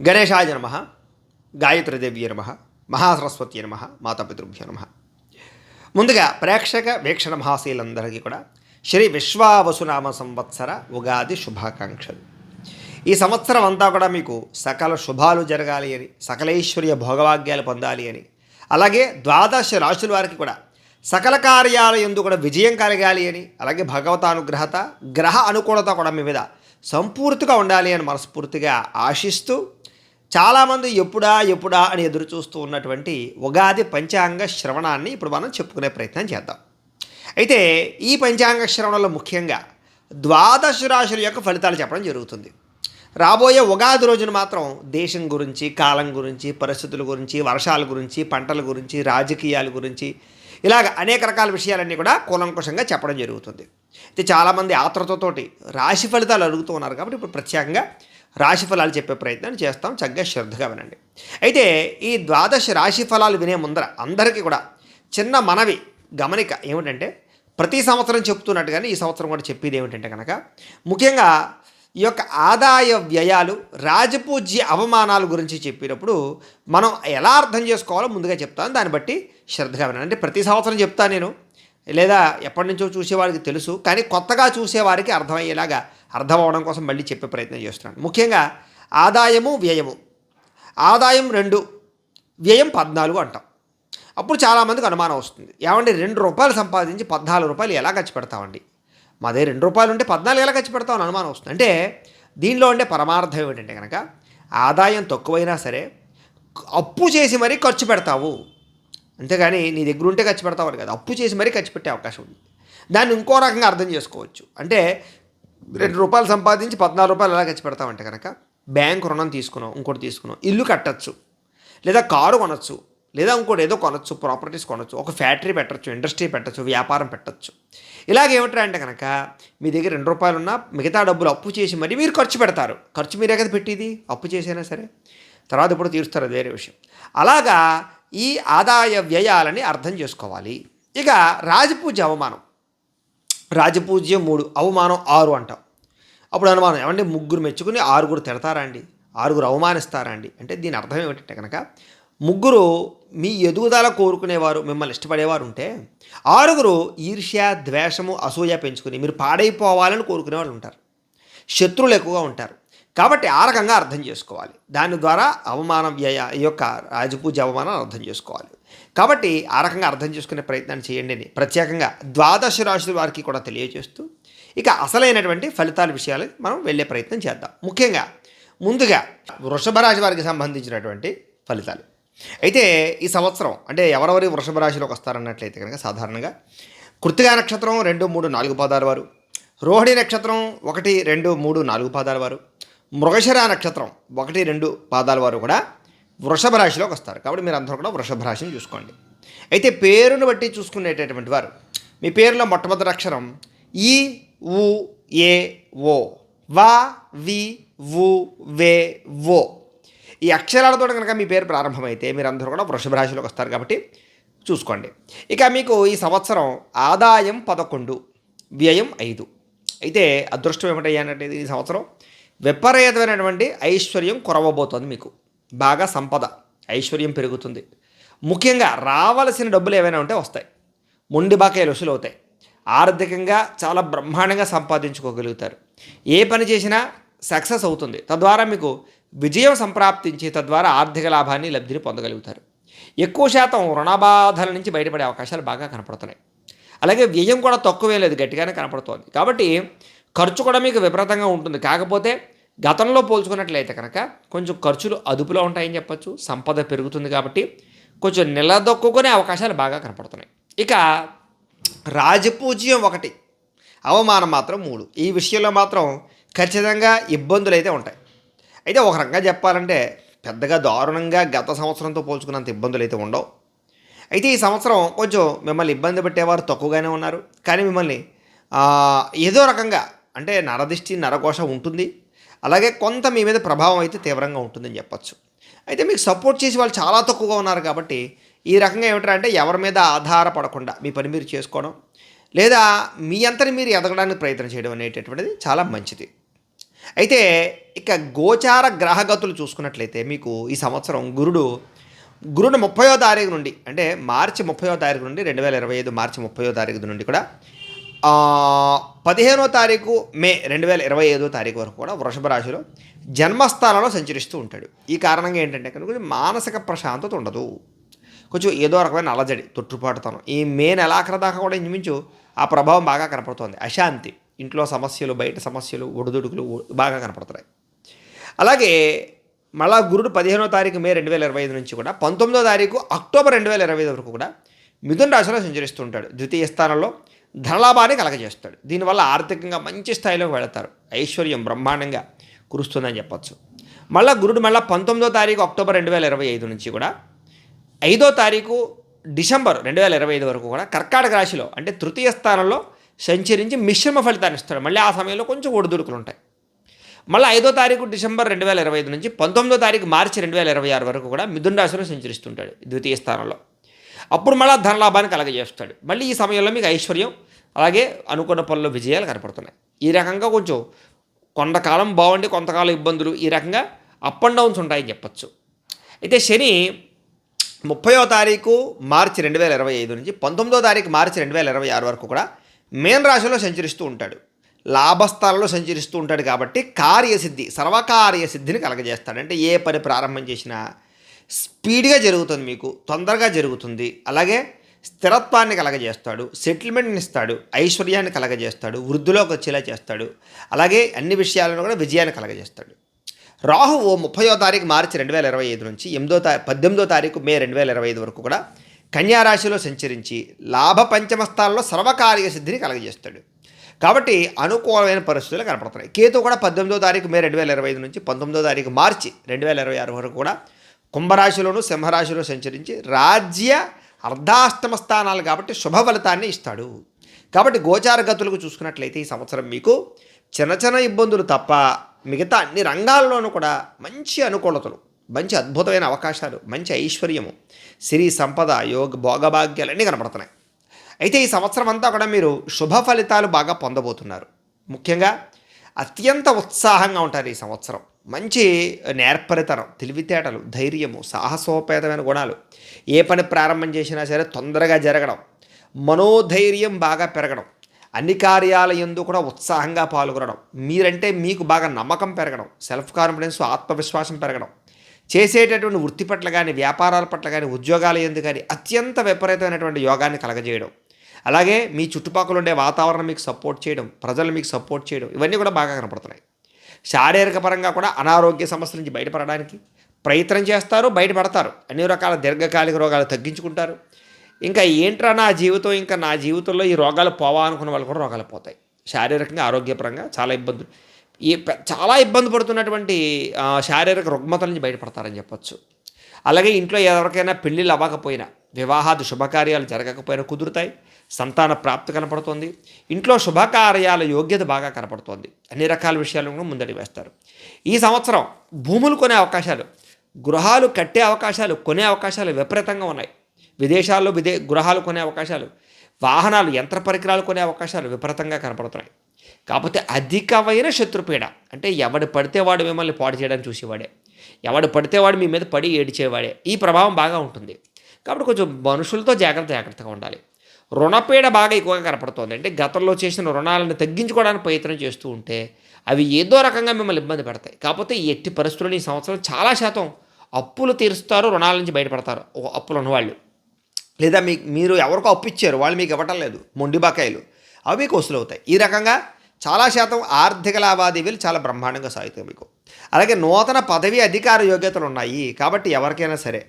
గణేశాయ నమ, గాయత్రీదేవ్య నమ, మహాసరస్వతి నమ, మాతాపితృభ్యో నమ. ముందుగా ప్రేక్షక వీక్షణ మహాశీలందరికీ కూడా శ్రీ విశ్వావసునామ సంవత్సర ఉగాది శుభాకాంక్షలు. ఈ సంవత్సరం అంతా కూడా మీకు సకల శుభాలు జరగాలి అని, సకలైశ్వర్య భోగవాగ్యాలు పొందాలి అని, అలాగే ద్వాదశ రాశుల వారికి కూడా సకల కార్యాల యందు కూడా విజయం కలగాలి అని, అలాగే భగవతానుగ్రహత గ్రహ అనుకూలత కూడా మీ మీద సంపూర్తిగా ఉండాలి అని మనస్ఫూర్తిగా ఆశిస్తూ, చాలామంది ఎప్పుడా అని ఎదురు చూస్తూ ఉన్నటువంటి ఉగాది పంచాంగ శ్రవణాన్ని ఇప్పుడు మనం చెప్పుకునే ప్రయత్నం చేద్దాం. అయితే ఈ పంచాంగ శ్రవణంలో ముఖ్యంగా ద్వాదశ రాశుల యొక్క ఫలితాలు చెప్పడం జరుగుతుంది. రాబోయే ఉగాది రోజున మాత్రం దేశం గురించి, కాలం గురించి, పరిస్థితుల గురించి, వర్షాల గురించి, పంటల గురించి, రాజకీయాల గురించి, ఇలాగ అనేక రకాల విషయాలన్నీ కూడా కూలంకుషంగా చెప్పడం జరుగుతుంది. అయితే చాలామంది ఆతృతతోటి రాశి ఫలితాలు అడుగుతూ ఉన్నారు కాబట్టి ఇప్పుడు ప్రత్యేకంగా రాశి ఫలాలు చెప్పే ప్రయత్నం చేస్తాం. చక్కగా శ్రద్ధగా వినండి. అయితే ఈ ద్వాదశ రాశి ఫలాలు వినే ముందర అందరికీ కూడా చిన్న మనవి, గమనిక ఏమిటంటే, ప్రతి సంవత్సరం చెప్తున్నట్టుగానే ఈ సంవత్సరం కూడా చెప్పేది ఏమిటంటే కనుక, ముఖ్యంగా ఈ యొక్క ఆదాయ వ్యయాలు, రాజపూజ్య అవమానాల గురించి చెప్పినప్పుడు మనం ఎలా అర్థం చేసుకోవాలో ముందుగా చెప్తాను. దాన్ని బట్టి శ్రద్ధగా వినండి. అంటే ప్రతి సంవత్సరం చెప్తాను నేను, లేదా ఎప్పటి నుంచో చూసేవారికి తెలుసు, కానీ కొత్తగా చూసేవారికి అర్థమయ్యేలాగా అర్థం అవడం కోసం మళ్ళీ చెప్పే ప్రయత్నం చేస్తున్నాను. ముఖ్యంగా ఆదాయము వ్యయము. ఆదాయం 2, వ్యయం 14 అంటాం. అప్పుడు చాలామందికి అనుమానం వస్తుంది, ఏమంటే ₹2 సంపాదించి ₹14 ఎలా ఖర్చు పెడతామండి? మాదే ₹2 ఉంటే 14 ఎలా ఖర్చు పెడతామని అనుమానం వస్తుంది. అంటే దీనిలో ఉండే పరమార్థం ఏమిటంటే కనుక, ఆదాయం తక్కువైనా సరే అప్పు చేసి మరీ ఖర్చు పెడతావు, అంతేగాని నీ దగ్గర ఉంటే ఖర్చు పెడతావు కదా, అప్పు చేసి మరీ ఖర్చు పెట్టే అవకాశం ఉంది. దాన్ని ఇంకో రకంగా అర్థం చేసుకోవచ్చు. అంటే ₹2 సంపాదించి ₹14 ఎలా ఖర్చు పెడతామంటే కనుక, బ్యాంకు రుణం తీసుకున్నాం, ఇంకోటి తీసుకున్నాం, ఇల్లు కట్టచ్చు, లేదా కారు కొనచ్చు, లేదా ఇంకోటి ఏదో కొనచ్చు, ప్రాపర్టీస్ కొనచ్చు, ఒక ఫ్యాక్టరీ పెట్టచ్చు, ఇండస్ట్రీ పెట్టచ్చు, వ్యాపారం పెట్టచ్చు. ఇలాగేమిట్రా అంటే కనుక, మీ దగ్గర ₹2 ఉన్నా మిగతా డబ్బులు అప్పు చేసి మరి మీరు ఖర్చు పెడతారు. ఖర్చు మీరే కదా పెట్టేది, అప్పు చేసైనా సరే, తర్వాత ఇప్పుడు తీరుస్తారు, అది వేరే విషయం. అలాగా ఈ ఆదాయ వ్యయాలని అర్థం చేసుకోవాలి. ఇక రాజపూజ్య అవమానం. రాజపూజ్యం 3, అవమానం 6 అంటాం. అప్పుడు అనుమానం, ఏమంటే 3 మెచ్చుకుని 6 తిడతారా అండి, 6 అవమానిస్తారా అండి? అంటే దీని అర్థం ఏమిటంటే కనుక, 3 మీ ఎదుగుదల కోరుకునేవారు, మిమ్మల్ని ఇష్టపడేవారు ఉంటే, 6 ఈర్ష్య, ద్వేషము, అసూయ పెంచుకుని మీరు పాడైపోవాలని కోరుకునే వాళ్ళు ఉంటారు. శత్రువులు ఎక్కువగా ఉంటారు. కాబట్టి ఆ రకంగా అర్థం చేసుకోవాలి. దాని ద్వారా అవమానం వ్యయ, ఈ యొక్క రాజపూజ్య అవమానాన్ని అర్థం చేసుకోవాలి. కాబట్టి ఆ రకంగా అర్థం చేసుకునే ప్రయత్నాన్ని చేయండి అని ప్రత్యేకంగా ద్వాదశ రాశుల వారికి కూడా తెలియజేస్తూ, ఇక అసలైనటువంటి ఫలితాల విషయాలు మనం వెళ్ళే ప్రయత్నం చేద్దాం. ముఖ్యంగా ముందుగా వృషభ రాశి వారికి సంబంధించినటువంటి ఫలితాలు. అయితే ఈ సంవత్సరం అంటే ఎవరెవరి వృషభ రాశిలోకి వస్తారన్నట్లయితే కనుక, సాధారణంగా కృత్తికా నక్షత్రం 2, 3, 4 పాదాల వారు, రోహిణి నక్షత్రం 1, 2, 3, 4 పాదాల వారు, మృగశిర నక్షత్రం 1, 2 పాదాల వారు కూడా వృషభ రాశిలోకి వస్తారు. కాబట్టి మీరు అందరూ కూడా వృషభ రాశిని చూసుకోండి. అయితే పేరును బట్టి చూసుకునేటటువంటి వారు, మీ పేరులో మొట్టమొదటి అక్షరం ఈ, ఉ, ఏ, ఓ, వా, వి, వు, వే, ఓ, ఈ అక్షరాలతో కనుక మీ పేరు ప్రారంభమైతే మీరందరూ కూడా వృషభ రాశిలోకి వస్తారు. కాబట్టి చూసుకోండి. ఇక మీకు ఈ సంవత్సరం ఆదాయం 11, వ్యయం 5. అయితే అదృష్టం ఏమిటయ్యానంటే, ఈ సంవత్సరం విపరీతమైనటువంటి ఐశ్వర్యం కురవబోతోంది. మీకు బాగా సంపద, ఐశ్వర్యం పెరుగుతుంది. ముఖ్యంగా రావలసిన డబ్బులు ఏవైనా ఉంటే వస్తాయి. మొండి బాకాయలు వసూలు అవుతాయి. ఆర్థికంగా చాలా బ్రహ్మాండంగా సంపాదించుకోగలుగుతారు. ఏ పని చేసినా సక్సెస్ అవుతుంది. తద్వారా మీకు విజయం సంప్రాప్తించి తద్వారా ఆర్థిక లాభాన్ని, లబ్ధిని పొందగలుగుతారు. ఎక్కువ శాతం రుణబాధల నుంచి బయటపడే అవకాశాలు బాగా కనపడుతున్నాయి. అలాగే వ్యయం కూడా తక్కువే లేదు, గట్టిగానే కనపడుతోంది. కాబట్టి ఖర్చు కూడా మీకు విపరీతంగా ఉంటుంది. కాకపోతే గతంలో పోల్చుకున్నట్లయితే కనుక కొంచెం ఖర్చులు అదుపులో ఉంటాయని చెప్పచ్చు. సంపద పెరుగుతుంది కాబట్టి కొంచెం నిలదొక్కునే అవకాశాలు బాగా కనపడుతున్నాయి. ఇక రాజపూజ్యం 1, అవమానం మాత్రం 3. ఈ విషయంలో మాత్రం ఖచ్చితంగా ఇబ్బందులు అయితే ఉంటాయి. అయితే ఒక రకంగా చెప్పాలంటే పెద్దగా దారుణంగా గత సంవత్సరంతో పోల్చుకున్నంత ఇబ్బందులు అయితే ఉండవు. అయితే ఈ సంవత్సరం కొంచెం మిమ్మల్ని ఇబ్బంది పెట్టేవారు తక్కువగానే ఉన్నారు. కానీ మిమ్మల్ని ఏదో రకంగా అంటే నరదిష్టి, నరఘోష ఉంటుంది. అలాగే కొంత మీ మీద ప్రభావం అయితే తీవ్రంగా ఉంటుందని చెప్పచ్చు. అయితే మీకు సపోర్ట్ చేసి వాళ్ళు చాలా తక్కువగా ఉన్నారు. కాబట్టి ఈ రకంగా ఏమిటంటే, ఎవరి మీద ఆధారపడకుండా మీ పని మీరు చేసుకోవడం, లేదా మీ అంతని మీరు ఎదగడానికి ప్రయత్నం చేయడం అనేటటువంటిది చాలా మంచిది. అయితే ఇక గోచార గ్రహగతులు చూసుకున్నట్లయితే మీకు ఈ సంవత్సరం గురుడు 30వ తారీఖు నుండి అంటే మార్చి 30వ తారీఖు నుండి 2025 మార్చి 30వ తారీఖు నుండి కూడా 15వ తారీఖు మే 2025 తారీఖు వరకు కూడా వృషభ రాశిలో జన్మస్థానంలో సంచరిస్తూ ఉంటాడు. ఈ కారణంగా ఏంటంటే కనుక మానసిక ప్రశాంతత ఉండదు, కొంచెం ఏదో రకమైన అలజడి తొట్టుపాటుతనం. ఈ మే నెలాఖరు దాకా కూడా ఇంచుమించు ఆ ప్రభావం బాగా కనపడుతోంది. అశాంతి, ఇంట్లో సమస్యలు, బయట సమస్యలు, ఒడిదుడుకులు బాగా కనపడుతున్నాయి. అలాగే మళ్ళా గురుడు 15వ తారీఖు మే 2025 నుంచి కూడా 19వ తారీఖు అక్టోబర్ 2025 వరకు కూడా మిథున రాశిలో సంచరిస్తుంటాడు. ద్వితీయ స్థానంలో ధనలాభాన్ని కలగజేస్తాడు. దీనివల్ల ఆర్థికంగా మంచి స్థాయిలోకి వెళతారు. ఐశ్వర్యం బ్రహ్మాండంగా కురుస్తుందని చెప్పచ్చు. మళ్ళీ గురుడు 19వ తారీఖు అక్టోబర్ 2025 నుంచి కూడా 5వ తారీఖు డిసెంబర్ 2025 వరకు కూడా కర్కాటక రాశిలో అంటే తృతీయ స్థానంలో సంచరించి మిశ్రమ ఫలితాన్ని ఇస్తాడు. మళ్ళీ ఆ సమయంలో కొంచెం ఒడిదుడుకులు ఉంటాయి. మళ్ళీ 5వ తారీఖు డిసెంబర్ 2025 నుంచి 19వ తారీఖు మార్చి 2026 వరకు కూడా మిథున రాశిలో సంచరిస్తుంటాడు ద్వితీయ స్థానంలో. అప్పుడు మళ్ళీ ధనలాభాన్ని కలగజేస్తాడు. మళ్ళీ ఈ సమయంలో మీకు ఐశ్వర్యం, అలాగే అనుకున్న పనుల్లో విజయాలు కనపడుతున్నాయి. ఈ రకంగా కొంచెం కొంతకాలం బాగుండి కొంతకాలం ఇబ్బందులు, ఈ రకంగా అప్ అండ్ డౌన్స్ ఉంటాయని చెప్పచ్చు. అయితే శని 30వ తారీఖు మార్చి 2025 నుంచి 19వ తారీఖు మార్చి 2026 వరకు కూడా మేన రాశిలో సంచరిస్తూ ఉంటాడు. లాభస్థానంలో సంచరిస్తూ ఉంటాడు కాబట్టి కార్యసిద్ధి, సర్వకార్యసిద్ధిని కలగజేస్తాడు. అంటే ఏ పని ప్రారంభం చేసినా స్పీడ్గా జరుగుతుంది, మీకు తొందరగా జరుగుతుంది. అలాగే స్థిరత్వాన్ని కలగజేస్తాడు, సెటిల్మెంట్ని ఇస్తాడు, ఐశ్వర్యాన్ని కలగజేస్తాడు, వృద్ధిలోకి వచ్చేలా చేస్తాడు. అలాగే అన్ని విషయాలను కూడా విజయాన్ని కలగజేస్తాడు. రాహువు 30వ తారీఖు మార్చి 2025 నుంచి 18వ తారీఖు మే 2025 వరకు కూడా కన్యారాశిలో సంచరించి లాభ పంచమ స్థానంలో సర్వకార్యసిద్ధిని కలగజేస్తాడు. కాబట్టి అనుకూలమైన పరిస్థితులు కనపడుతున్నాయి. కేతు కూడా 18వ తారీఖు మే 2025 నుంచి 19వ తారీఖు మార్చి 2026 వరకు కూడా కుంభరాశిలోను సింహరాశిలో సంచరించి రాజ్య అర్ధాష్టమ స్థానాలు కాబట్టి శుభ ఫలితాన్ని ఇస్తాడు. కాబట్టి గోచార గతులకు చూసుకున్నట్లయితే ఈ సంవత్సరం మీకు చిన్న చిన్న ఇబ్బందులు తప్ప మిగతా అన్ని రంగాల్లోనూ కూడా మంచి అనుకూలతలు, మంచి అద్భుతమైన అవకాశాలు, మంచి ఐశ్వర్యము, సిరి సంపద, యోగ భోగభాగ్యాలు అన్నీ కనపడుతున్నాయి. అయితే ఈ సంవత్సరం అంతా కూడా మీరు శుభ ఫలితాలు బాగా పొందబోతున్నారు. ముఖ్యంగా అత్యంత ఉత్సాహంగా ఉంటారు ఈ సంవత్సరం. మంచి నేర్పరితనం, తెలివితేటలు, ధైర్యము, సాహసోపేతమైన గుణాలు, ఏ పని ప్రారంభం చేసినా సరే తొందరగా జరగడం, మనోధైర్యం బాగా పెరగడం, అన్ని కార్యాల యందు కూడా ఉత్సాహంగా పాల్గొనడం, మీరంటే మీకు బాగా నమ్మకం పెరగడం, సెల్ఫ్ కాన్ఫిడెన్స్, ఆత్మవిశ్వాసం పెరగడం, చేసేటటువంటి వృత్తి పట్ల కానీ, వ్యాపారాల పట్ల కానీ, ఉద్యోగాల యందు కానీ అత్యంత విపరీతమైనటువంటి యోగాన్ని కలగజేయడం, అలాగే మీ చుట్టుపక్కల ఉండే వాతావరణం మీకు సపోర్ట్ చేయడం, ప్రజలు మీకు సపోర్ట్ చేయడం, ఇవన్నీ కూడా బాగా కనపడుతున్నాయి. శారీరక పరంగా కూడా అనారోగ్య సమస్యల నుంచి బయటపడడానికి ప్రయత్నం చేస్తారు, బయటపడతారు. అన్ని రకాల దీర్ఘకాలిక రోగాలు తగ్గించుకుంటారు. ఇంకా ఏంట్రా నా జీవితం, ఇంకా నా జీవితంలో ఈ రోగాలు పోవా అనుకున్న వాళ్ళు కూడా రోగాలు పోతాయి. శారీరకంగా ఆరోగ్యపరంగా చాలా ఇబ్బంది పడుతున్నటువంటి శారీరక రుగ్మతల నుంచి బయటపడతారని చెప్పచ్చు. అలాగే ఇంట్లో ఎవరికైనా పెళ్ళిళ్ళు అవ్వకపోయినా, వివాహాది శుభకార్యాలు జరగకపోయినా కుదురుతాయి. సంతాన ప్రాప్తి కనపడుతోంది. ఇంట్లో శుభకార్యాల యోగ్యత బాగా కనపడుతోంది. అన్ని రకాల విషయాలను కూడా ముందడి వేస్తారు. ఈ సంవత్సరం భూములు కొనే అవకాశాలు, గృహాలు కట్టే అవకాశాలు, కొనే అవకాశాలు విపరీతంగా ఉన్నాయి. విదేశాల్లో గృహాలు కొనే అవకాశాలు, వాహనాలు, యంత్ర పరికరాలు కొనే అవకాశాలు విపరీతంగా కనపడుతున్నాయి. కాకపోతే అధికమైన శత్రుపీడ, అంటే ఎవడు పడితే వాడు మిమ్మల్ని పాడు చేయడానికి చూసేవాడే, ఎవడు పడితే వాడు మీ మీద పడి ఏడిచేవాడే, ఈ ప్రభావం బాగా ఉంటుంది. కాబట్టి కొంచెం మనుషులతో జాగ్రత్తగా ఉండాలి. రుణపీడ బాగా ఎక్కువగా కనపడుతుంది. అంటే గతంలో చేసిన రుణాలను తగ్గించుకోవడానికి ప్రయత్నం చేస్తూ ఉంటే అవి ఏదో రకంగా మిమ్మల్ని ఇబ్బంది పెడతాయి. కాకపోతే ఈ ఎట్టి పరిస్థితుల్లో ఈ సంవత్సరం చాలా శాతం అప్పులు తీరుస్తారు, రుణాల నుంచి బయటపడతారు అప్పులు ఉన్నవాళ్ళు. లేదా మీరు ఎవరికో అప్పు ఇచ్చారు, వాళ్ళు మీకు ఇవ్వటం లేదు, మొండి బకాయిలు, అవి మీకు వసూలు అవుతాయి. ఈ రకంగా చాలా శాతం ఆర్థిక లావాదేవీలు చాలా బ్రహ్మాండంగా సాగుతాయి మీకు. అలాగే నూతన పదవి అధికార యోగ్యతలు ఉన్నాయి. కాబట్టి ఎవరికైనా సరే,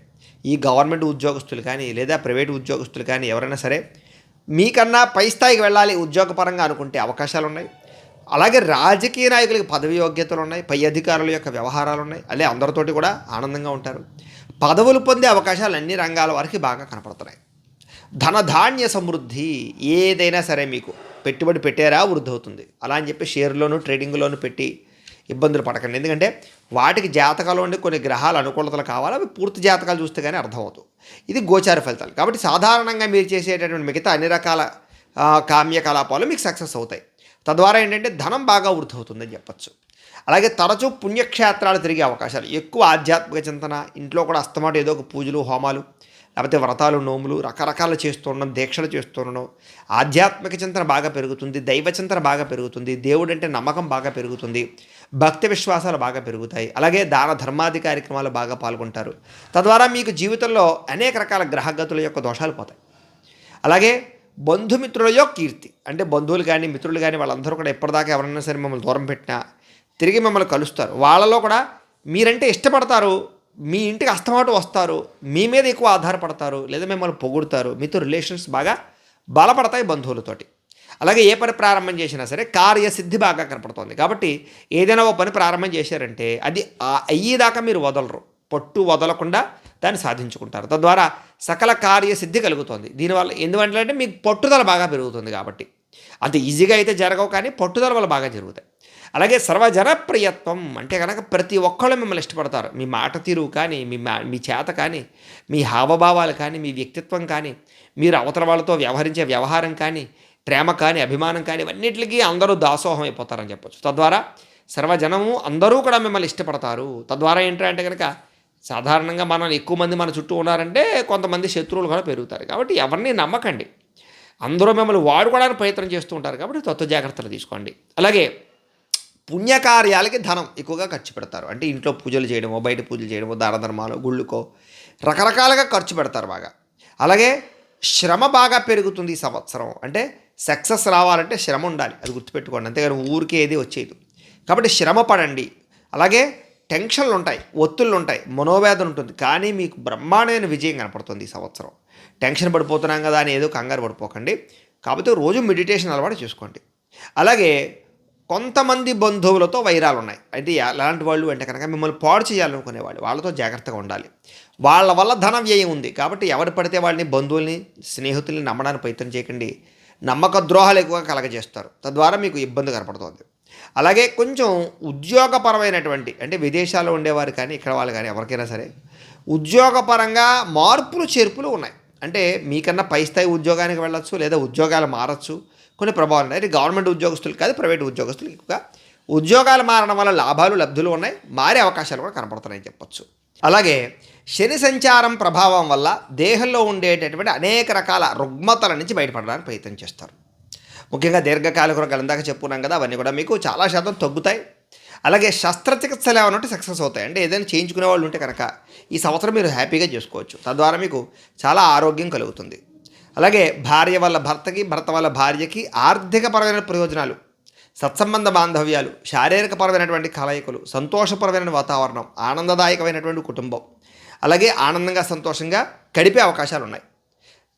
ఈ గవర్నమెంట్ ఉద్యోగస్తులు కానీ లేదా ప్రైవేట్ ఉద్యోగస్తులు కానీ ఎవరైనా సరే మీకన్నా పై స్థాయికి వెళ్ళాలి ఉద్యోగపరంగా అనుకుంటే అవకాశాలు ఉన్నాయి. అలాగే రాజకీయ నాయకులకి పదవి యోగ్యతలు ఉన్నాయి, పై అధికారుల యొక్క వ్యవహారాలు ఉన్నాయి. అలాగే అందరితోటి కూడా ఆనందంగా ఉంటారు. పదవులు పొందే అవకాశాలు అన్ని రంగాల వారికి బాగా కనపడుతున్నాయి. ధనధాన్య సమృద్ధి, ఏదైనా సరే మీకు పెట్టుబడి పెట్టారా వృద్ధి అవుతుంది. అలా అని చెప్పి షేర్లోను ట్రేడింగ్లోను పెట్టి ఇబ్బందులు పడకండి. ఎందుకంటే వాటికి జాతకాలు ఉండి కొన్ని గ్రహాల అనుకూలతలు కావాలి, అవి పూర్తి జాతకాలు చూస్తే కానీ అర్థమవుతుంది. ఇది గోచార ఫలితాలు. కాబట్టి సాధారణంగా మీరు చేసేటటువంటి మిగతా అన్ని రకాల కామ్యకలాపాలు మీకు సక్సెస్ అవుతాయి. తద్వారా ఏంటంటే ధనం బాగా వృద్ధి అవుతుందని చెప్పచ్చు. అలాగే తరచూ పుణ్యక్షేత్రాలు తిరిగే అవకాశాలు, ఎక్కువ ఆధ్యాత్మిక చింతన, ఇంట్లో కూడా అస్తమాటు ఏదో ఒక పూజలు హోమాలు లేకపోతే వ్రతాలు నోములు రకరకాలు చేస్తూ ఉండడం, దీక్షలు చేస్తూ ఉండడం, ఆధ్యాత్మిక చింతన బాగా పెరుగుతుంది, దైవ చింతన బాగా పెరుగుతుంది, దేవుడు అంటే నమ్మకం బాగా పెరుగుతుంది, భక్తి విశ్వాసాలు బాగా పెరుగుతాయి. అలాగే దాన ధర్మాది కార్యక్రమాలు బాగా పాల్గొంటారు. తద్వారా మీకు జీవితంలో అనేక రకాల గ్రహగతుల యొక్క దోషాలు పోతాయి. అలాగే బంధుమిత్రుల యొక్క కీర్తి, అంటే బంధువులు కానీ మిత్రులు కానీ వాళ్ళందరూ కూడా ఎప్పటిదాకా ఎవరైనా సరే మిమ్మల్ని దూరం పెట్టినా తిరిగి మిమ్మల్ని కలుస్తారు. వాళ్ళలో కూడా మీరంటే ఇష్టపడతారు, మీ ఇంటికి అస్తమాటు వస్తారు, మీ మీద ఎక్కువ ఆధారపడతారు, లేదా మిమ్మల్ని పొగుడుతారు. మీతో రిలేషన్స్ బాగా బలపడతాయి బంధువులతోటి. అలాగే ఏ పని ప్రారంభం చేసినా సరే కార్యసిద్ధి బాగా కనపడుతుంది. కాబట్టి ఏదైనా ఒక పని ప్రారంభం చేశారంటే అది అయ్యేదాకా మీరు వదలరు, పట్టు వదలకుండా దాన్ని సాధించుకుంటారు. తద్వారా సకల కార్యసిద్ధి కలుగుతుంది. దీనివల్ల ఎందుకంటే మీకు పట్టుదల బాగా పెరుగుతుంది. కాబట్టి అంత ఈజీగా అయితే జరగవు, కానీ పట్టుదల వల్ల బాగా జరుగుతాయి. అలాగే సర్వజనప్రియత్వం అంటే కనుక ప్రతి ఒక్కళ్ళు మిమ్మల్ని ఇష్టపడతారు. మీ మాట తీరు కానీ, మీ చేత కానీ, మీ హావభావాలు కానీ, మీ వ్యక్తిత్వం కానీ, మీరు అవతల వాళ్ళతో వ్యవహరించే వ్యవహారం కానీ, ప్రేమ కానీ, అభిమానం కానీ, ఇవన్నిటికీ అందరూ దాసోహం అయిపోతారని చెప్పొచ్చు. తద్వారా సర్వజనము అందరూ కూడా మిమ్మల్ని ఇష్టపడతారు. తద్వారా ఏంటంటే కనుక సాధారణంగా మనం ఎక్కువ మంది మన చుట్టూ ఉన్నారంటే కొంతమంది శత్రువులు కూడా పెరుగుతారు. కాబట్టి ఎవరిని నమ్మకండి, అందరూ మిమ్మల్ని వాడుకోవడానికి ప్రయత్నం చేస్తూ ఉంటారు. కాబట్టి తత్వ జాగ్రత్తలు తీసుకోండి. అలాగే పుణ్యకార్యాలకి ధనం ఎక్కువగా ఖర్చు పెడతారు. అంటే ఇంట్లో పూజలు చేయడమో, బయట పూజలు చేయడమో, దాన ధర్మాలు, గుళ్ళుకో రకరకాలుగా ఖర్చు పెడతారు బాగా. అలాగే శ్రమ బాగా పెరుగుతుంది ఈ సంవత్సరం. అంటే సక్సెస్ రావాలంటే శ్రమ ఉండాలి, అది గుర్తుపెట్టుకోండి. అంతేగాని ఊరికే ఏది వచ్చేది. కాబట్టి శ్రమ పడండి. అలాగే టెన్షన్లు ఉంటాయి, ఒత్తిళ్ళు ఉంటాయి, మనోవేదన ఉంటుంది, కానీ మీకు బ్రహ్మాండమైన విజయం కనపడుతుంది ఈ సంవత్సరం. టెన్షన్ పడిపోతున్నాం కదా అని ఏదో కంగారు పడిపోకండి. కాకపోతే రోజు మెడిటేషన్ అలవాటు చేసుకోండి. అలాగే కొంతమంది బంధువులతో వైరాలు ఉన్నాయి. అయితే ఎలాంటి వాళ్ళు అంటే కనుక మిమ్మల్ని పాడు చేయాలనుకునేవాళ్ళు, వాళ్ళతో జాగ్రత్తగా ఉండాలి. వాళ్ళ వల్ల ధన వ్యయం ఉంది. కాబట్టి ఎవరు పడితే వాళ్ళని, బంధువుల్ని, స్నేహితుల్ని నమ్మడానికి ప్రయత్నం చేయకండి. నమ్మక ద్రోహాలు ఎక్కువగా కలగజేస్తారు. తద్వారా మీకు ఇబ్బంది కనపడుతుంది. అలాగే కొంచెం ఉద్యోగపరమైనటువంటి, అంటే విదేశాల్లో ఉండేవారు కానీ ఇక్కడ వాళ్ళు కానీ ఎవరికైనా సరే ఉద్యోగపరంగా మార్పులు చేర్పులు ఉన్నాయి. అంటే మీకన్నా పై స్థాయి ఉద్యోగానికి వెళ్ళొచ్చు, లేదా ఉద్యోగాలు మారచ్చు. కొన్ని ప్రభావాలు ఉన్నాయి. గవర్నమెంట్ ఉద్యోగస్తులు కాదు, ప్రైవేట్ ఉద్యోగస్తులు ఎక్కువగా ఉద్యోగాలు మారడం వల్ల లాభాలు లబ్ధులు ఉన్నాయి, మారే అవకాశాలు కూడా కనపడుతున్నాయని చెప్పొచ్చు. అలాగే శని సంచారం ప్రభావం వల్ల దేహంలో ఉండేటటువంటి అనేక రకాల రుగ్మతల నుంచి బయటపడడానికి ప్రయత్నం చేస్తారు. ముఖ్యంగా దీర్ఘకాలిక రోగాలు ఇందాక చెప్పుకున్నాం కదా, అవన్నీ కూడా మీకు చాలా శాతం తగ్గుతాయి. అలాగే శస్త్రచికిత్సలు ఏమన్నట్టు సక్సెస్ అవుతాయి. అంటే ఏదైనా చేయించుకునే వాళ్ళు ఉంటే కనుక ఈ సంవత్సరం మీరు హ్యాపీగా చేసుకోవచ్చు. తద్వారా మీకు చాలా ఆరోగ్యం కలుగుతుంది. అలాగే భార్య వల్ల భర్తకి, భర్త వల్ల భార్యకి ఆర్థికపరమైన ప్రయోజనాలు, సత్సంబంధ బాంధవ్యాలు, శారీరకపరమైనటువంటి కలయికలు, సంతోషపరమైన వాతావరణం, ఆనందదాయకమైనటువంటి కుటుంబం, అలాగే ఆనందంగా సంతోషంగా గడిపే అవకాశాలు ఉన్నాయి.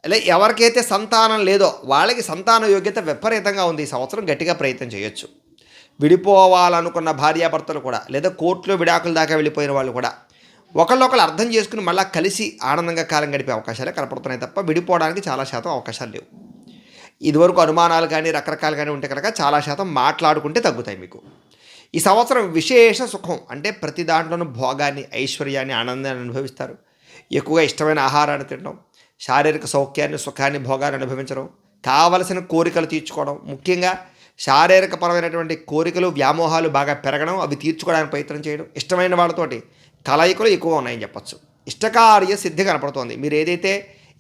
అలా ఎవరికైతే సంతానం లేదో వాళ్ళకి సంతాన యోగ్యత విపరీతంగా ఉంది. ఈ సంవత్సరం గట్టిగా ప్రయత్నం చేయొచ్చు. విడిపోవాలనుకున్న భార్యాభర్తలు కూడా, లేదా కోర్టులో విడాకుల దాకా వెళ్ళిపోయిన వాళ్ళు కూడా ఒకళ్ళొకళ్ళు అర్థం చేసుకుని మళ్ళీ కలిసి ఆనందంగా కాలం గడిపే అవకాశాలే కనపడుతున్నాయి తప్ప విడిపోవడానికి చాలా శాతం అవకాశాలు లేవు. ఇదివరకు అనుమానాలు కానీ రకరకాలు కానీ ఉంటే కనుక చాలా శాతం మాట్లాడుకుంటే తగ్గుతాయి మీకు. ఈ సంవత్సరం విశేష సుఖం, అంటే ప్రతి దాంట్లోనూ భోగాన్ని, ఐశ్వర్యాన్ని, ఆనందాన్ని అనుభవిస్తారు. ఎక్కువగా ఇష్టమైన ఆహారాన్ని తినడం, శారీరక సౌఖ్యాన్ని, సుఖాన్ని, భోగాన్ని అనుభవించడం, కావలసిన కోరికలు తీర్చుకోవడం, ముఖ్యంగా శారీరకపరమైనటువంటి కోరికలు, వ్యామోహాలు బాగా పెరగడం, అవి తీర్చుకోవడానికి ప్రయత్నం చేయడం, ఇష్టమైన వాళ్ళతోటి కలయికలు ఎక్కువగా ఉన్నాయని చెప్పచ్చు. ఇష్టకార్య సిద్ధి కనపడుతోంది. మీరు ఏదైతే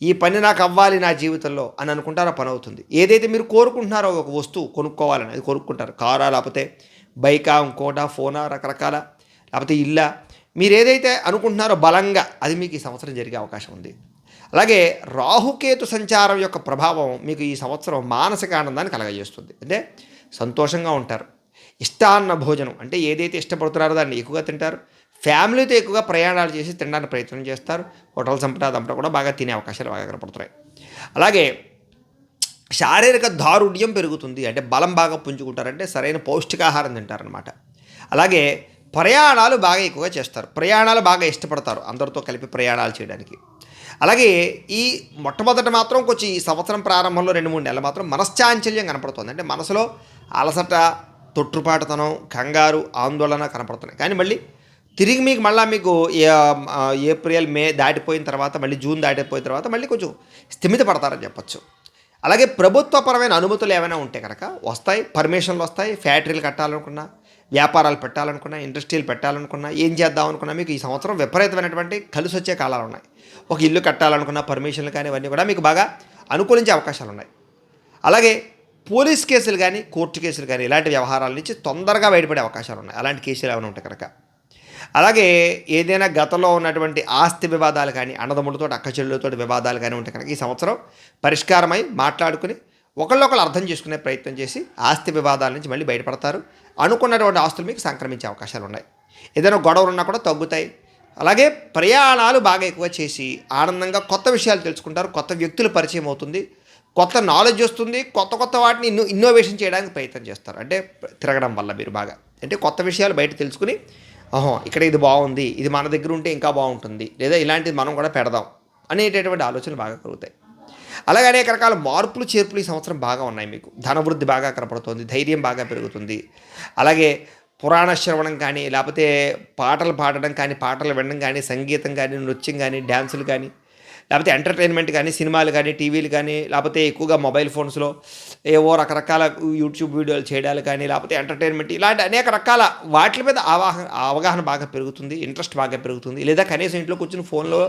ఈ పని నాకు అవ్వాలి నా జీవితంలో అని అనుకుంటారో పని అవుతుంది. ఏదైతే మీరు కోరుకుంటున్నారో ఒక వస్తువు కొనుక్కోవాలని అది కొనుక్కుంటారు. కారా, లేకపోతే బైకా, ఇంకోటా, ఫోనా, రకరకాల, లేకపోతే ఇల్లా, మీరు ఏదైతే అనుకుంటున్నారో బలంగా అది మీకు ఈ సంవత్సరం జరిగే అవకాశం ఉంది. అలాగే రాహుకేతు సంచారం యొక్క ప్రభావం మీకు ఈ సంవత్సరం మానసిక ఆనందాన్ని కలగజేస్తుంది. అంటే సంతోషంగా ఉంటారు. ఇష్టాన్న భోజనం, అంటే ఏదైతే ఇష్టపడుతున్నారో దాన్ని ఎక్కువగా తింటారు. ఫ్యామిలీతో ఎక్కువగా ప్రయాణాలు చేసి తినడానికి ప్రయత్నం చేస్తారు. హోటల్ సంపద కూడా బాగా తినే అవకాశాలు బాగా కనపడుతున్నాయి. అలాగే శారీరక దారుఢ్యం పెరుగుతుంది. అంటే బలం బాగా పుంజుకుంటారంటే సరైన పౌష్టికాహారం తింటారనమాట. అలాగే ప్రయాణాలు బాగా ఎక్కువగా చేస్తారు. ప్రయాణాలు బాగా ఇష్టపడతారు, అందరితో కలిపి ప్రయాణాలు చేయడానికి. అలాగే ఈ మొట్టమొదట మాత్రం కొంచెం ఈ సంవత్సరం ప్రారంభంలో 2-3 నెలలు మాత్రం మనశ్చాంచల్యం కనపడుతుంది. అంటే మనసులో అలసట, తొట్టుపాటుతనం, కంగారు, ఆందోళన కనపడుతున్నాయి. కానీ మళ్ళీ తిరిగి మీకు ఏప్రిల్, మే దాటిపోయిన తర్వాత, మళ్ళీ జూన్ దాటిపోయిన తర్వాత మళ్ళీ కొంచెం స్థిమిత పడతారని చెప్పచ్చు. అలాగే ప్రభుత్వపరమైన అనుమతులు ఏమైనా ఉంటే కనుక వస్తాయి, పర్మిషన్లు వస్తాయి. ఫ్యాక్టరీలు కట్టాలనుకున్నా, వ్యాపారాలు పెట్టాలనుకున్నా, ఇండస్ట్రీలు పెట్టాలనుకున్నా, ఏం చేద్దాం అనుకున్నా మీకు ఈ సంవత్సరం విపరీతమైనటువంటి కలిసి వచ్చే కాలాలు ఉన్నాయి. ఒక ఇల్లు కట్టాలనుకున్న పర్మిషన్లు కానీ ఇవన్నీ కూడా మీకు బాగా అనుకూలించే అవకాశాలు ఉన్నాయి. అలాగే పోలీస్ కేసులు కానీ, కోర్టు కేసులు కానీ ఇలాంటి వ్యవహారాల నుంచి తొందరగా బయటపడే అవకాశాలు ఉన్నాయి. అలాంటి కేసులు ఏమైనా ఉంటాయి కనుక. అలాగే ఏదైనా గతంలో ఉన్నటువంటి ఆస్తి వివాదాలు కానీ, అన్నదమ్ములతో అక్క చెల్లెలతో వివాదాలు కానీ ఉంటే కనుక ఈ సంవత్సరం పరిష్కారమై మాట్లాడుకుని ఒకళ్ళొకళ్ళు అర్థం చేసుకునే ప్రయత్నం చేసి ఆస్తి వివాదాల నుంచి మళ్ళీ బయటపడతారు. అనుకున్నటువంటి ఆస్తులు మీకు సంక్రమించే అవకాశాలు ఉన్నాయి. ఏదైనా గొడవలు ఉన్నా కూడా తగ్గుతాయి. అలాగే ప్రయాణాలు బాగా ఎక్కువ చేసి ఆనందంగా కొత్త విషయాలు తెలుసుకుంటారు. కొత్త వ్యక్తులు పరిచయం అవుతుంది. కొత్త నాలెడ్జ్ వస్తుంది. కొత్త కొత్త వాటిని ఇన్నోవేషన్ చేయడానికి ప్రయత్నం చేస్తారు. అంటే తిరగడం వల్ల మీరు బాగా అంటే కొత్త విషయాలు బయట తెలుసుకుని ఇక్కడ ఇది బాగుంది, ఇది మన దగ్గర ఉంటే ఇంకా బాగుంటుంది, లేదా ఇలాంటిది మనం కూడా పెడదాం అనేటటువంటి ఆలోచనలు బాగా కలుగుతాయి. అలాగే అనేక రకాల మార్పులు చేర్పులు ఈ సంవత్సరం బాగా ఉన్నాయి. మీకు ధనవృద్ధి బాగా కనపడుతుంది, ధైర్యం బాగా పెరుగుతుంది. అలాగే పురాణ శ్రవణం కానీ, లేకపోతే పాటలు పాడడం కానీ, పాటలు వినడం కానీ, సంగీతం కానీ, నృత్యం కానీ, డ్యాన్సులు కానీ, లేకపోతే ఎంటర్టైన్మెంట్ కానీ, సినిమాలు కానీ, టీవీలు కానీ, లేకపోతే ఎక్కువగా మొబైల్ ఫోన్స్లో ఏవో రకరకాల యూట్యూబ్ వీడియోలు చేయడాలు కానీ, లేకపోతే ఎంటర్టైన్మెంట్ ఇలాంటి అనేక రకాల వాటి మీద అవగాహన బాగా పెరుగుతుంది, ఇంట్రెస్ట్ బాగా పెరుగుతుంది. లేదా కనీసం ఇంట్లో కూర్చుని ఫోన్లో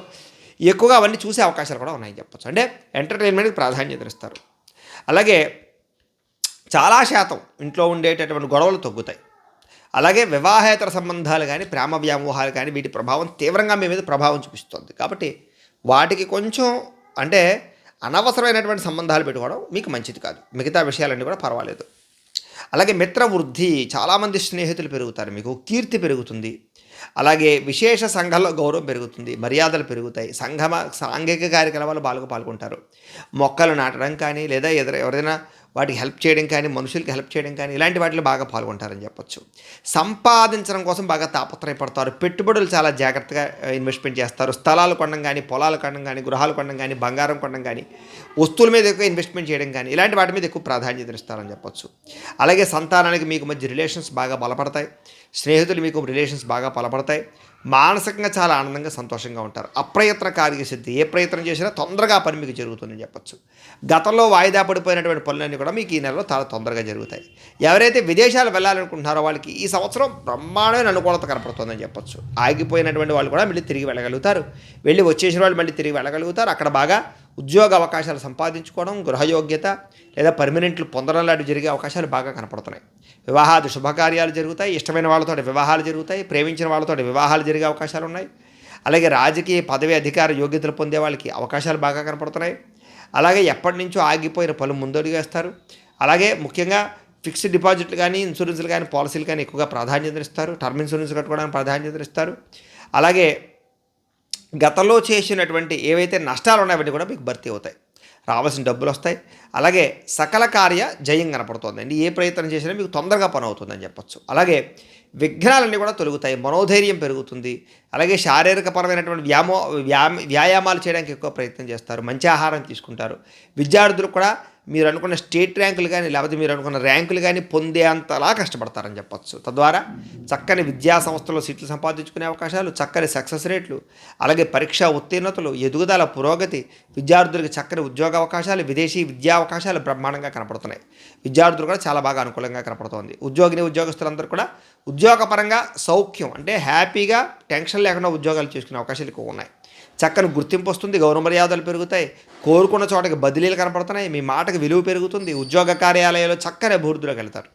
ఎక్కువగా అవన్నీ చూసే అవకాశాలు కూడా ఉన్నాయని చెప్పచ్చు. అంటే ఎంటర్టైన్మెంట్కి ప్రాధాన్యత ఇస్తారు. అలాగే చాలా శాతం ఇంట్లో ఉండేటటువంటి గొడవలు తగ్గుతాయి. అలాగే వివాహేతర సంబంధాలు కానీ, ప్రేమ వ్యామోహాలు కానీ వీటి ప్రభావం తీవ్రంగా మీ మీద ప్రభావం చూపిస్తుంది. కాబట్టి వాటికి కొంచెం అంటే అనవసరమైనటువంటి సంబంధాలు పెట్టుకోవడం మీకు మంచిది కాదు. మిగతా విషయాలన్నీ కూడా పర్వాలేదు. అలాగే మిత్ర వృద్ధి, చాలామంది స్నేహితులు పెరుగుతారు, మీకు కీర్తి పెరుగుతుంది. అలాగే విశేష సంఘంలో గౌరవం పెరుగుతుంది, మర్యాదలు పెరుగుతాయి. సాంఘిక కార్యక్రమాలు పాల్గొంటారు. మొక్కలు నాటడం కానీ, లేదా ఎవరైనా వాటికి హెల్ప్ చేయడం కానీ, మనుషులకి హెల్ప్ చేయడం కానీ ఇలాంటి వాటిలో బాగా పాల్గొంటారని చెప్పొచ్చు. సంపాదించడం కోసం బాగా తాపత్రయపడతారు. పెట్టుబడులు చాలా జాగ్రత్తగా ఇన్వెస్ట్మెంట్ చేస్తారు. స్థలాలు కొనడం కానీ, పొలాలు కొనడం కానీ, గృహాలు కొనడం కానీ, బంగారం కొనడం కానీ, వస్తువుల మీద ఎక్కువ ఇన్వెస్ట్మెంట్ చేయడం కానీ ఇలాంటి వాటి మీద ఎక్కువ ప్రాధాన్యత ఇస్తారని చెప్పొచ్చు. అలాగే సంతానానికి మీకు మధ్య రిలేషన్స్ బాగా బలపడతాయి. స్నేహితులు మీకు రిలేషన్స్ బాగా బలపడతాయి. మానసికంగా చాలా ఆనందంగా సంతోషంగా ఉంటారు. అప్రయత్న కార్యసిద్ధి, ఏ ప్రయత్నం చేసినా తొందరగా పని మీకు జరుగుతుందని చెప్పచ్చు. గతంలో వాయిదా పడిపోయినటువంటి పనులన్నీ కూడా మీకు ఈ నెలలో చాలా తొందరగా జరుగుతాయి. ఎవరైతే విదేశాలు వెళ్ళాలనుకుంటున్నారో వాళ్ళకి ఈ సంవత్సరం బ్రహ్మాండమైన అనుకూలత కనపడుతుందని చెప్పచ్చు. ఆగిపోయినటువంటి వాళ్ళు కూడా మళ్ళీ తిరిగి వెళ్ళగలుగుతారు. వెళ్ళి వచ్చేసిన వాళ్ళు మళ్ళీ తిరిగి వెళ్ళగలుగుతారు. అక్కడ బాగా ఉద్యోగ అవకాశాలు సంపాదించుకోవడం, గృహయోగ్యత లేదా పర్మనెంట్లు పొందడం లాంటివి జరిగే అవకాశాలు బాగా కనపడుతున్నాయి. వివాహాది శుభకార్యాలు జరుగుతాయి. ఇష్టమైన వాళ్ళతో వివాహాలు జరుగుతాయి. ప్రేమించిన వాళ్ళతో వివాహాలు జరిగే అవకాశాలు ఉన్నాయి. అలాగే రాజకీయ పదవి అధికార యోగ్యతలు పొందే వాళ్ళకి అవకాశాలు బాగా కనపడుతున్నాయి. అలాగే ఎప్పటి నుంచో ఆగిపోయిన పనులు ముందడుగు వేస్తారు. అలాగే ముఖ్యంగా ఫిక్స్డ్ డిపాజిట్లు కానీ, ఇన్సూరెన్స్లు కానీ, పాలసీలు కానీ ఎక్కువగా ప్రాధాన్యత ఇస్తారు. టర్మ్ ఇన్సూరెన్స్ కట్టుకోవడానికి ప్రాధాన్యత ఇస్తారు. అలాగే గతంలో చేసినటువంటి ఏవైతే నష్టాలు ఉన్నాయో అవన్నీ కూడా మీకు భర్తీ అవుతాయి. రావాల్సిన డబ్బులు వస్తాయి. అలాగే సకల కార్య జయం కనపడుతుందండి. ఏ ప్రయత్నం చేసినా మీకు తొందరగా పని అవుతుందని చెప్పచ్చు. అలాగే విఘ్నాలన్నీ కూడా తొలగుతాయి. మనోధైర్యం పెరుగుతుంది. అలాగే శారీరకపరమైనటువంటి వ్యాయామాలు చేయడానికి ఎక్కువ ప్రయత్నం చేస్తారు. మంచి ఆహారం తీసుకుంటారు. విద్యార్థులు కూడా మీరు అనుకున్న స్టేట్ ర్యాంకులు కానీ, లేకపోతే మీరు అనుకున్న ర్యాంకులు కానీ పొందేంతలా కష్టపడతారని చెప్పచ్చు. తద్వారా చక్కని విద్యా సంస్థలో సీట్లు సంపాదించుకునే అవకాశాలు, చక్కని సక్సెస్ రేట్లు, అలాగే పరీక్షా ఉత్తీర్ణతలు, ఎదుగుదల, పురోగతి, విద్యార్థులకు చక్కని ఉద్యోగ అవకాశాలు, విదేశీ విద్యా అవకాశాలు బ్రహ్మాండంగా కనపడుతున్నాయి. విద్యార్థులు కూడా చాలా బాగా అనుకూలంగా కనపడుతోంది. ఉద్యోగస్తులందరూ కూడా ఉద్యోగపరంగా సౌఖ్యం అంటే హ్యాపీగా టెన్షన్ లేకుండా ఉద్యోగాలు చేసుకునే అవకాశాలు ఎక్కువ ఉన్నాయి. చక్కని గుర్తింపు వస్తుంది. గౌరవ మర్యాదలు పెరుగుతాయి. కోరుకున్న చోటకి బదిలీలు కనపడుతున్నాయి. మీ మాటకి విలువ పెరుగుతుంది. ఉద్యోగ కార్యాలయాల్లో చక్కని అభివృద్ధిలోకి వెళ్తారు.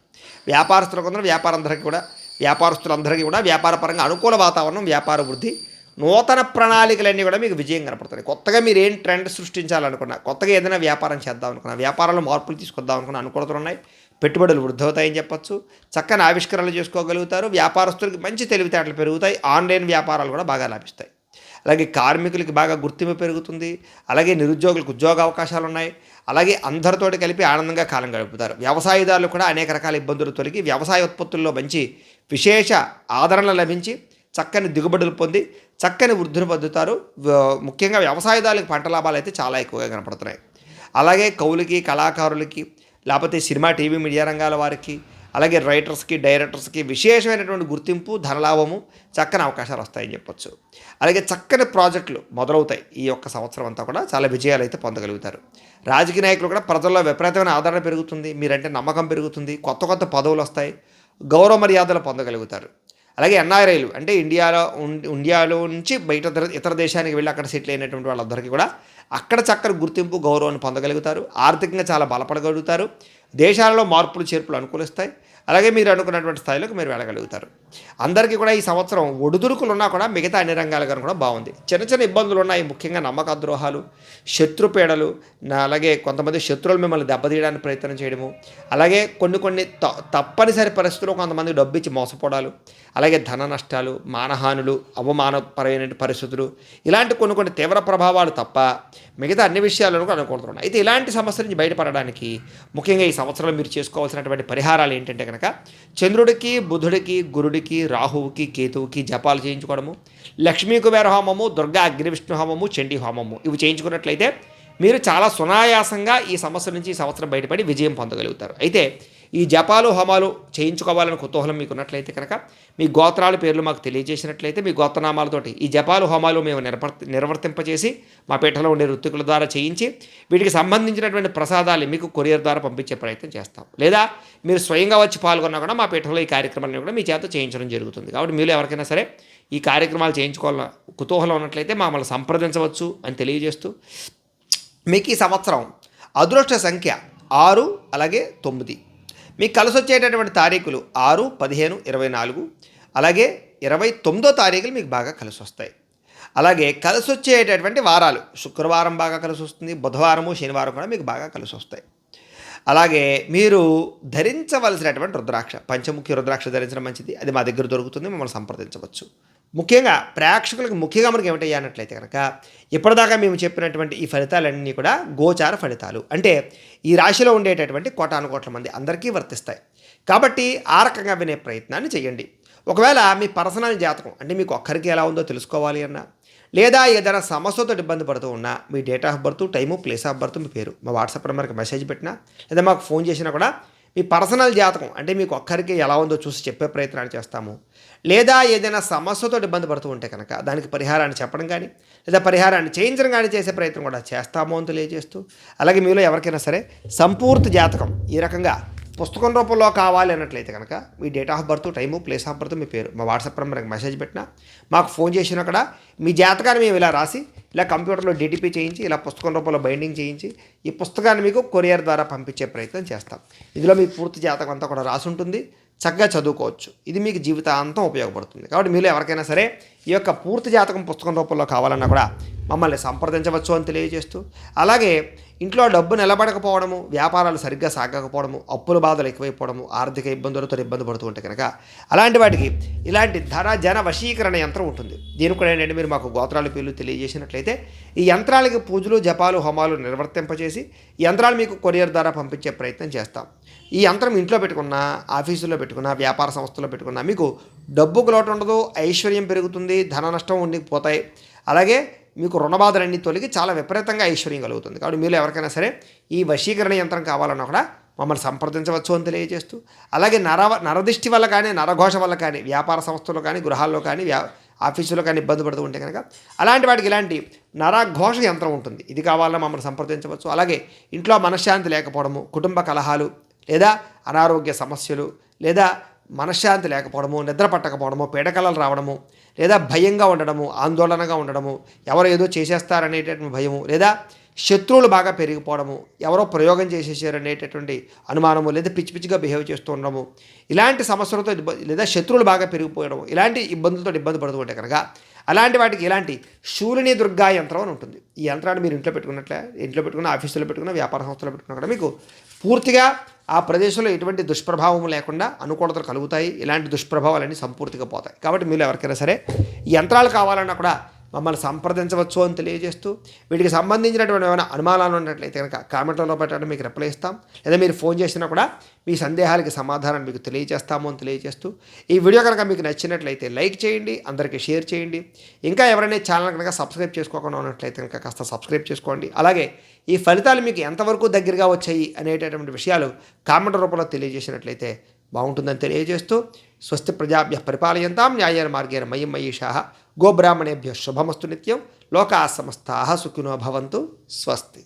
వ్యాపారస్తులందరికీ కూడా వ్యాపారపరంగా అనుకూల వాతావరణం, వ్యాపార వృద్ధి, నూతన ప్రణాళికలన్నీ కూడా మీకు విజయం కనపడుతున్నాయి. కొత్తగా మీరు ఏం ట్రెండ్ సృష్టించాలనుకున్నా, కొత్తగా ఏదైనా వ్యాపారం చేద్దాం అనుకున్నా, వ్యాపారంలో మార్పులు తీసుకొద్దాం అనుకున్నా అనుకూలతలు ఉన్నాయి. పెట్టుబడులు వృద్ధి అవుతాయని చెప్పచ్చు. చక్కని ఆవిష్కరణలు చేసుకోగలుగుతారు. వ్యాపారస్తులకి మంచి తెలివితేటలు పెరుగుతాయి. ఆన్లైన్ వ్యాపారాలు కూడా బాగా లాభిస్తాయి. అలాగే కార్మికులకి బాగా గుర్తింపు పెరుగుతుంది. అలాగే నిరుద్యోగులకు ఉద్యోగ అవకాశాలు ఉన్నాయి. అలాగే అందరితోటి కలిపి ఆనందంగా కాలం గడుపుతారు. వ్యవసాయదారులు కూడా అనేక రకాల ఇబ్బందులు తొలగి వ్యవసాయ ఉత్పత్తుల్లో మంచి విశేష ఆదరణ లభించి చక్కని దిగుబడులు పొంది చక్కని వృద్ధిని పొందుతారు. ముఖ్యంగా వ్యవసాయదారులకు పంట లాభాలు అయితే చాలా ఎక్కువగా కనపడుతున్నాయి. అలాగే కవులకి, కళాకారులకి, లేకపోతే సినిమా, టీవీ, మీడియా రంగాల వారికి, అలాగే రైటర్స్కి, డైరెక్టర్స్కి విశేషమైనటువంటి గుర్తింపు, ధనలాభము, చక్కని అవకాశాలు వస్తాయని చెప్పొచ్చు. అలాగే చక్కని ప్రాజెక్టులు మొదలవుతాయి. ఈ యొక్క సంవత్సరం అంతా కూడా చాలా విజయాలు అయితే పొందగలుగుతారు. రాజకీయ నాయకులు కూడా ప్రజల్లో విపరీతమైన ఆదరణ పెరుగుతుంది. మీరంటే నమ్మకం పెరుగుతుంది. కొత్త కొత్త పదవులు వస్తాయి. గౌరవ మర్యాదలు పొందగలుగుతారు. అలాగే ఎన్ఆర్ఐలు అంటే ఇండియాలో నుంచి బయట ఇతర దేశానికి వెళ్ళి అక్కడ సెటిల్ అయినటువంటి వాళ్ళందరికీ కూడా అక్కడ చక్కని గుర్తింపు గౌరవాన్ని పొందగలుగుతారు. ఆర్థికంగా చాలా బలపడగలుగుతారు. దేశాలలో మార్పులు చేర్పులు అనుకూలిస్తాయి. అలాగే మీరు అనుకున్నటువంటి స్థాయిలోకి మీరు వెళ్ళగలుగుతారు. అందరికీ కూడా ఈ సంవత్సరం ఒడిదుడుకులు ఉన్నా కూడా మిగతా అన్ని రంగాలుగా కూడా బాగుంది. చిన్న చిన్న ఇబ్బందులు ఉన్నాయి. ముఖ్యంగా నమ్మక ద్రోహాలు, శత్రుపీడలు, అలాగే కొంతమంది శత్రువులు మిమ్మల్ని దెబ్బతీయడానికి ప్రయత్నం చేయడము, అలాగే కొన్ని తప్పనిసరి పరిస్థితుల్లో కొంతమంది డబ్బు ఇచ్చి మోసపోవడాలు, అలాగే ధన నష్టాలు, మానహానులు, అవమానపరమైన పరిస్థితులు, ఇలాంటి కొన్ని తీవ్ర ప్రభావాలు తప్ప మిగతా అన్ని విషయాలను కూడా అనుకుంటున్నాను. అయితే ఇలాంటి సమస్యల నుంచి బయటపడడానికి ముఖ్యంగా ఈ సంవత్సరంలో మీరు చేసుకోవాల్సినటువంటి పరిహారాలు ఏంటంటే కనుక చంద్రుడికి, బుధుడికి, గురుడికి, రాహువుకి, కేతువుకి జపాలు చేయించుకోవడము, లక్ష్మీ కుబేర హోమము, దుర్గా అగ్ని విష్ణు హోమము, చండీ హోమము ఇవి చేయించుకున్నట్లయితే మీరు చాలా సునాయాసంగా ఈ సమస్య నుంచి ఈ సంవత్సరం బయటపడి విజయం పొందగలుగుతారు. అయితే ఈ జపాలు హోమాలు చేయించుకోవాలని కుతూహలం మీకు ఉన్నట్లయితే కనుక మీ గోత్రాల పేర్లు మాకు తెలియజేసినట్లయితే మీ గోత్రనామాలతోటి ఈ జపాలు హోమాలు మేము నిర్వర్తింపచేసి మా పీఠలో ఉండే ఋత్వికుల ద్వారా చేయించి వీటికి సంబంధించినటువంటి ప్రసాదాలు మీకు కొరియర్ ద్వారా పంపించే ప్రయత్నం చేస్తాం. లేదా మీరు స్వయంగా వచ్చి పాల్గొన్నా కూడా మా పీఠంలో ఈ కార్యక్రమాలను కూడా మీ చేత చేయించడం జరుగుతుంది. కాబట్టి మీరు ఎవరికైనా సరే ఈ కార్యక్రమాలు చేయించుకోవాలని కుతూహలం ఉన్నట్లయితే మమ్మల్ని సంప్రదించవచ్చు అని తెలియజేస్తూ మీకు ఈ సంవత్సరం అదృష్ట సంఖ్య 6 అలాగే 9. మీకు కలిసి వచ్చేటటువంటి తారీఖులు 6, 15, 24 అలాగే 29వ తారీఖులు మీకు బాగా కలిసి వస్తాయి. అలాగే కలిసి వచ్చేటటువంటి వారాలు శుక్రవారం బాగా కలిసి వస్తుంది, బుధవారము, శనివారం కూడా మీకు బాగా కలిసి వస్తాయి. అలాగే మీరు ధరించవలసినటువంటి రుద్రాక్ష, పంచముఖి రుద్రాక్ష ధరించడం మంచిది. అది మా దగ్గర దొరుకుతుంది, మమ్మల్ని సంప్రదించవచ్చు. ముఖ్యంగా ప్రేక్షకులకు ముఖ్యంగా మనకి ఏమిటయ్యా అన్నట్లయితే కనుక ఇప్పటిదాకా మేము చెప్పినటువంటి ఈ ఫలితాలన్నీ కూడా గోచార ఫలితాలు, అంటే ఈ రాశిలో ఉండేటటువంటి కోటానుకోట్ల మంది అందరికీ వర్తిస్తాయి. కాబట్టి ఆ రకంగా వినే ప్రయత్నాన్ని చేయండి. ఒకవేళ మీ పర్సనల్ జాతకం అంటే మీకు ఒక్కరికి ఎలా ఉందో తెలుసుకోవాలి అన్నా, లేదా ఏదైనా సమస్యతో ఇబ్బంది పడుతూ ఉన్నా మీ date of birth, time, place of birth, మీ పేరు మా వాట్సాప్ నెంబర్కి మెసేజ్ పెట్టినా లేదా మాకు ఫోన్ చేసినా కూడా మీ పర్సనల్ జాతకం అంటే మీకు ఒక్కరికి ఎలా ఉందో చూసి చెప్పే ప్రయత్నాన్ని చేస్తాము. లేదా ఏదైనా సమస్యతో ఇబ్బంది పడుతూ ఉంటే కనుక దానికి పరిహారాన్ని చెప్పడం కానీ లేదా పరిహారాన్ని చేయించడం కానీ చేసే ప్రయత్నం కూడా చేస్తాము అని తెలియజేస్తూ, అలాగే మీలో ఎవరికైనా సరే సంపూర్తి జాతకం ఈ రకంగా పుస్తకం రూపంలో కావాలి అన్నట్లయితే కనుక మీ date of birth, time, place of birth, మీ పేరు మా వాట్సాప్ నెంబర్కి మెసేజ్ పెట్టినా మాకు ఫోన్ చేసినా కూడా మీ జాతకాన్ని మేము ఇలా రాసి ఇలా కంప్యూటర్లో డిటిపి చేయించి ఇలా పుస్తకం రూపంలో బైండింగ్ చేయించి ఈ పుస్తకాన్ని మీకు కొరియర్ ద్వారా పంపించే ప్రయత్నం చేస్తాం. ఇందులో మీ పూర్తి జాతకం అంతా కూడా రాసి ఉంటుంది, చక్కగా చదువుకోవచ్చు. ఇది మీకు జీవితాంతం ఉపయోగపడుతుంది. కాబట్టి మీరు ఎవరికైనా సరే ఈ యొక్క పూర్తి జాతకం పుస్తకం రూపంలో కావాలన్నా కూడా మమ్మల్ని సంప్రదించవచ్చు అని తెలియజేస్తూ, అలాగే ఇంట్లో డబ్బు నిలబడకపోవడము, వ్యాపారాలు సరిగ్గా సాగకపోవడము, అప్పుల బాధలు ఎక్కువైపోవడము, ఆర్థిక ఇబ్బందులతో ఇబ్బంది పడుతూ ఉంటే కనుక అలాంటి వాటికి ఇలాంటి జన వశీకరణ యంత్రం ఉంటుంది. దీనికి కూడా ఏంటంటే మీరు మాకు గోత్రాల పేర్లు తెలియజేసినట్లయితే ఈ యంత్రాలకి పూజలు, జపాలు, హోమాలు నిర్వర్తింపజేసి ఈ యంత్రాలు మీకు కొరియర్ ద్వారా పంపించే ప్రయత్నం చేస్తాం. ఈ యంత్రం ఇంట్లో పెట్టుకున్నా, ఆఫీసులో పెట్టుకున్నా, వ్యాపార సంస్థలో పెట్టుకున్నా మీకు డబ్బుకు లోటు ఉండదు, ఐశ్వర్యం పెరుగుతుంది, ధన నష్టం ఉండిపోతాయి. అలాగే మీకు రుణబాధలన్నీ తొలగి చాలా విపరీతంగా ఐశ్వర్యం కలుగుతుంది. కాబట్టి మీరు ఎవరికైనా సరే ఈ వశీకరణ యంత్రం కావాలన్నా కూడా మమ్మల్ని సంప్రదించవచ్చు అని తెలియజేస్తూ, అలాగే నరదిష్టి వల్ల కానీ, నరఘోష వల్ల కానీ, వ్యాపార సంస్థల్లో కానీ, గృహాల్లో కానీ, ఆఫీసులో కానీ ఇబ్బంది పడుతూ ఉంటే కనుక అలాంటి వాటికి ఇలాంటి నరఘోష యంత్రం ఉంటుంది. ఇది కావాలన్నా మమ్మల్ని సంప్రదించవచ్చు. అలాగే ఇంట్లో మనశ్శాంతి లేకపోవడము, కుటుంబ కలహాలు లేదా అనారోగ్య సమస్యలు లేదా మనశ్శాంతి లేకపోవడము, నిద్ర పట్టకపోవడము, పీడకలలు రావడము, లేదా భయంగా ఉండడము, ఆందోళనగా ఉండడము, ఎవరో ఏదో చేసేస్తారనేటటువంటి భయము, లేదా శత్రువులు బాగా పెరిగిపోవడము, ఎవరో ప్రయోగం చేసేసారనేటటువంటి అనుమానము, లేదా పిచ్చి పిచ్చిగా బిహేవ్ చేస్తూ ఉండడము, ఇలాంటి సమస్యలతో లేదా శత్రువులు బాగా పెరిగిపోవడము, ఇలాంటి ఇబ్బందులతో ఇబ్బంది పడుతూ ఉంటే కనుక అలాంటి వాటికి ఇలాంటి శూలిని దుర్గా యంత్రం అని ఉంటుంది. ఈ యంత్రాన్ని మీరు ఇంట్లో పెట్టుకున్న, ఆఫీసులో పెట్టుకున్న, వ్యాపార సంస్థలో పెట్టుకున్నా కూడా మీకు పూర్తిగా ఆ ప్రదేశంలో ఎటువంటి దుష్ప్రభావం లేకుండా అనుకూలతలు కలుగుతాయి. ఇలాంటి దుష్ప్రభావాలన్నీ సంపూర్తిగా పోతాయి. కాబట్టి మీరు ఎవరికైనా సరే ఈ యంత్రాలు కావాలన్నా కూడా మమ్మల్ని సంప్రదించవచ్చు అని తెలియజేస్తూ, వీటికి సంబంధించినటువంటి ఏమైనా అనుమానాలు ఉన్నట్లయితే కనుక కామెంట్లలో పెట్టడం మీకు రిప్లై ఇస్తాం. లేదా మీరు ఫోన్ చేసినా కూడా మీ సందేహాలకి సమాధానం మీకు తెలియజేస్తాము అని తెలియజేస్తూ, ఈ వీడియో కనుక మీకు నచ్చినట్లయితే లైక్ చేయండి, అందరికీ షేర్ చేయండి. ఇంకా ఎవరైనా ఛానల్ కనుక సబ్స్క్రైబ్ చేసుకోకుండా ఉన్నట్లయితే కనుక కాస్త సబ్స్క్రైబ్ చేసుకోండి. అలాగే ఈ ఫలితాలు మీకు ఎంతవరకు దగ్గరగా వచ్చాయి అనేటటువంటి విషయాలు కామెంట్ రూపంలో తెలియజేసినట్లయితే బాగుంటుందని తెలియజేస్తూ, స్వస్తి ప్రజాభ్యః పరిపాలయంతాం న్యాయేన మార్గేణ మయ్యం మయీషాః గోబ్రాహ్మణేభ్యः శుభమస్తు నిత్యం లోకాః సమస్తాః సుఖినో భవంతు. స్వస్తి.